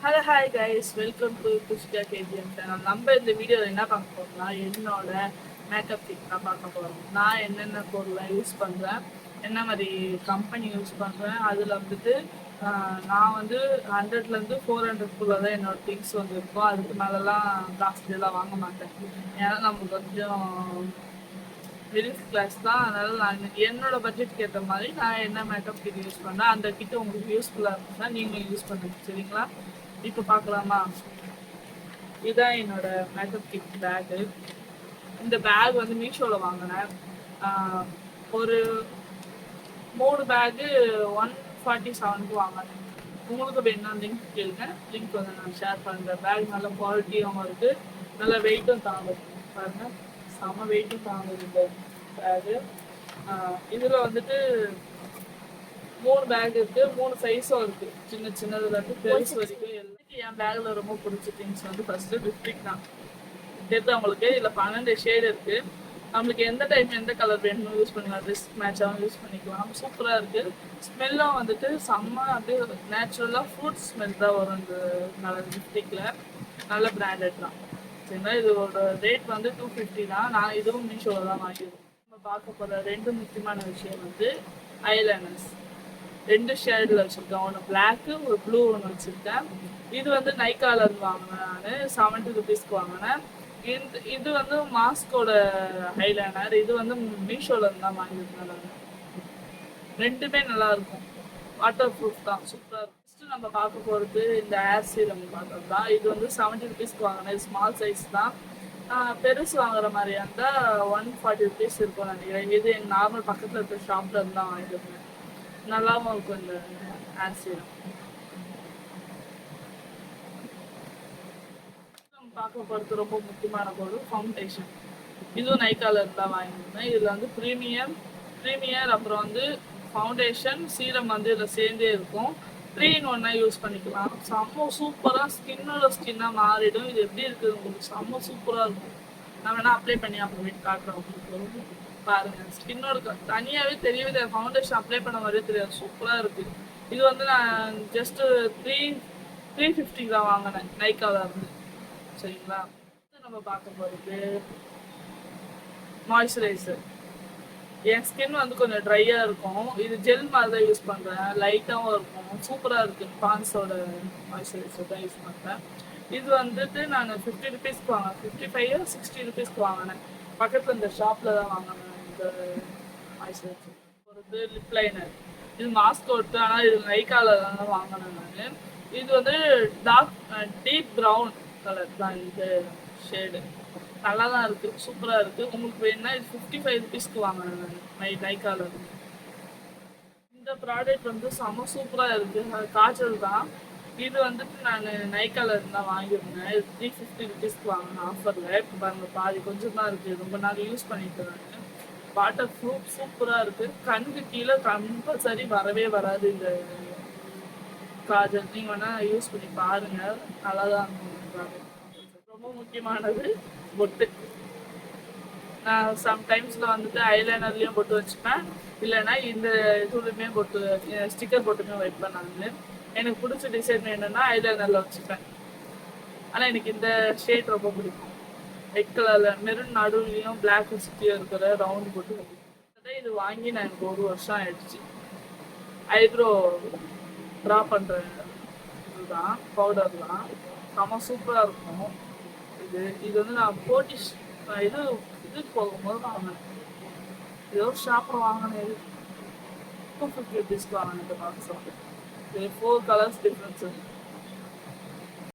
Hello hi guys, welcome to Pushka KGM channel. நம்ம இந்த வீடியோவில் என்ன பார்க்க போகிறோம்னா என்னோட மேக்கப் கிட் தான் பார்க்க போகிறோம். நான் என்னென்ன பொருளை யூஸ் பண்ணுறேன், என்ன மாதிரி கம்பெனி யூஸ் பண்ணுறேன், அதில் வந்துட்டு நான் வந்து 100லேருந்து 400 தான் என்னோட திங்ஸ் வந்து இருக்கும். அதுக்கு மேலெலாம் காஸ்ட்லியெல்லாம் வாங்க மாட்டேன். ஏன்னா நம்ம கொஞ்சம் மிடில் கிளாஸ் தான். அதனால் நான் என்னோட பட்ஜெட்டுக்கு ஏற்ற மாதிரி நான் என்ன மேக்கப் கிட் யூஸ் பண்ணேன், அந்த கிட்ட உங்களுக்கு யூஸ்ஃபுல்லாக இருந்துச்சுன்னா நீங்களும் யூஸ் பண்ணுங்க, சரிங்களா? இப்போ பார்க்கலாமா? இதுதான் என்னோட மேக்கப் கிட் பேகு. இந்த பேக் வந்து மீஷோவில் வாங்கினேன். ஒரு 3 பேகு 147க்கு வாங்கினேன். உங்களுக்கு வேணும்னா லிங்க் கேளுங்க, லிங்க் வந்து நான் ஷேர் பண்ணுறேன். பேக் நல்ல குவாலிட்டியாகவும் இருக்குது, நல்ல வெயிட்டும் தாங்குது. பாருங்கள், செம்ம வெயிட்டும் தாங்குது இந்த பேகு. இதில் வந்துட்டு 3 பேக் இருக்கு, 3 சைஸும் இருக்கு, சின்ன சின்னதுல இருந்து பெருசு வரைக்கும். என் பேக்ல ரொம்ப பிடிச்ச திங்ஸ் வந்து ஃபர்ஸ்ட் லிப்ஸ்டிக் தான். தெரியுது அவங்களுக்கு, இதுல 12 ஷேட் இருக்கு. நம்மளுக்கு எந்த டைம் எந்த கலர் வேணும்னு யூஸ் பண்ணிக்கலாம், ட்ரெஸ் மேட்சாகவும் யூஸ் பண்ணிக்கலாம். சூப்பரா இருக்கு. ஸ்மெல்லும் வந்துட்டு செம்ம, அப்படியே நேச்சுரலா ஃப்ரூட் ஸ்மெல் தான் வரும் இந்த கலர் லிப்ஸ்டிக்ல. நல்ல பிராண்டட் தான், சரிங்களா? இதோட ரேட் வந்து 250 தான். நான் இதுவும் மீஷோவில் தான் வாங்கிடுவேன். நம்ம பார்க்க போகிற 2 முக்கியமான விஷயம் வந்து ஐலைனர்ஸ். 2 ஷேடில் வச்சுருக்கேன், ஒன்று பிளாக்கு, ஒரு ப்ளூ ஒன்று வச்சுருக்கேன். இது வந்து நைக்கால வாங்கினேன், நான் 70 ருபீஸ்க்கு வாங்கினேன். இது வந்து மாஸ்கோட ஐலைனர். இது வந்து மீஷோல இருந்து தான் வாங்கியிருக்கேன் நான். ரெண்டுமே நல்லா இருக்கும், வாட்டர் ப்ரூஃப் தான், சூப்பராக இருக்கும். ஃபஸ்ட்டு நம்ம பார்க்க போகிறது இந்த ஏர் சீரம் பார்த்தது தான். இது வந்து 70 ருபீஸ்க்கு வாங்கினேன். ஸ்மால் சைஸ் தான். பெருசு வாங்குற மாதிரியா இருந்தால் 140 ருபீஸ் இருக்கும் நினைக்கிறேன். இது எங்கள் நார்மல் பக்கத்தில் இருக்கிற ஷாப்பில் இருந்து தான் வாங்கியிருக்கேன். நல்லாவும் இருக்கும் இந்த ஏர் சீரம். நம்ம பார்க்க போகிறது ரொம்ப முக்கியமான பொருள் ஃபவுண்டேஷன். இதுவும் நைக்கால இருந்தால் வாங்கியிருந்தேன். இதில் வந்து ப்ரீமியர் அப்புறம் வந்து ஃபவுண்டேஷன் சீரம் வந்து இதில் சேர்ந்தே இருக்கும். 3 in 1 யூஸ் பண்ணிக்கலாம். செம்ம சூப்பராக ஸ்கின்னோட ஸ்கின்னாக மாறிடும். இது எப்படி இருக்குது உங்களுக்கு? செம்ம சூப்பராக இருக்கும். நான் வேணால் அப்ளை பண்ணி அப்புறமேட்டு காட்டுறேன் உங்களுக்கு. பாருங்க, ஸ்கின்னோட தனியாகவே தெரியவே தெரியாது, ஃபவுண்டேஷன் அப்ளை பண்ண மாதிரியே தெரியாது, சூப்பராக இருக்குது. இது வந்து நான் ஜஸ்ட்டு 350 தான் வாங்கினேன் நைக்காவில் இருந்து, சரிங்களா? நம்ம பார்க்க போகிறது மாய்ஸ்சரைசர். என் ஸ்கின் வந்து கொஞ்சம் ட்ரையாக இருக்கும். இது ஜெல் மாதிரி தான் யூஸ் பண்ணுறேன், லைட்டாகவும் இருக்கும், சூப்பராக இருக்குது. பான்ஸோட மாய்ஸ்சரைசர் தான் யூஸ் பண்ணுறேன். இது வந்துட்டு நான் 50 ருபீஸ்க்கு வாங்கினேன், 55 60 ருபீஸ்க்கு வாங்கினேன். பக்கத்தில் இந்த ஷாப்பில் தான் வாங்கினேன். இந்த மாய்ஸ்சரைசர் ஒரு லிப் லைனர். இது மாஸ்க் ஒட்டு, ஆனால் இது நைக்கால தான் வாங்கினேன் நான். இது வந்து டீப் ப்ரௌன் கலர் தான் இந்த ஷேடு. நல்லா தான் இருக்குது, சூப்பராக இருக்குது. உங்களுக்கு வேணுன்னா இது 55 ருபீஸ்க்கு வாங்கினேன் நான் நைக்கால இருந்து. இந்த ப்ராடக்ட் வந்து செம்ம சூப்பராக இருக்குது. அது காய்ச்சல் தான். இது வந்துட்டு நான் நைக்கால இருந்து தான் வாங்கியிருந்தேன். இது 350 ருபீஸ்க்கு வாங்கினேன் ஆஃபரில். இப்போ பாருங்கள், பாதி கொஞ்சம் தான் இருக்குது. ரொம்ப நாள் யூஸ் பண்ணிட்டு நான். வாட்டர் ப்ரூஃப் சூப்பராக இருக்குது. கண்ணுக்கு கீழே கம்பல்சரி வரவே வராது இந்த காஜல். நீங்கள் வேணால் யூஸ் பண்ணி பாருங்கள், நல்லா தான் இருக்கும். ரொம்ப முக்கியமானது பொட்டு. நான் சம்டைம்ஸில் வந்துட்டு ஐலைனர்லேயும் பொட்டு வச்சுப்பேன், இல்லைன்னா இந்த இதுலையுமே பொட்டு, ஸ்டிக்கர் பொட்டுமே வைப்பேன் நான். எனக்கு பிடிச்ச டிசைன் என்னென்னா ஐலைனரில் வச்சுப்பேன். ஆனால் எனக்கு இந்த ஷேட் ரொம்ப பிடிக்கும். ரெட் கலரில் மெரூன் நடுவுலையும் பிளாக் சுற்றியும் இருக்கிற ரவுண்ட் போட்டு. இது வாங்கி நான் எனக்கு 1 வருஷம் ஆயிடுச்சு. ஐப்ரோ ட்ரா பண்ணுற இதுதான், பவுடர் தான், செம்ம சூப்பராக இருக்கும். இது வந்து நான் போட்டிஷ் இதுக்கு போகும்போது வாங்கினேன். ஏதோ ஷாப்பில் வாங்கினேன். இது 250 ருபீஸ்க்கு வாங்கினேன் இந்த பாக்ஸ். இது 4 கலர்ஸ் டிஃப்ரென்ஸ் இருக்குது.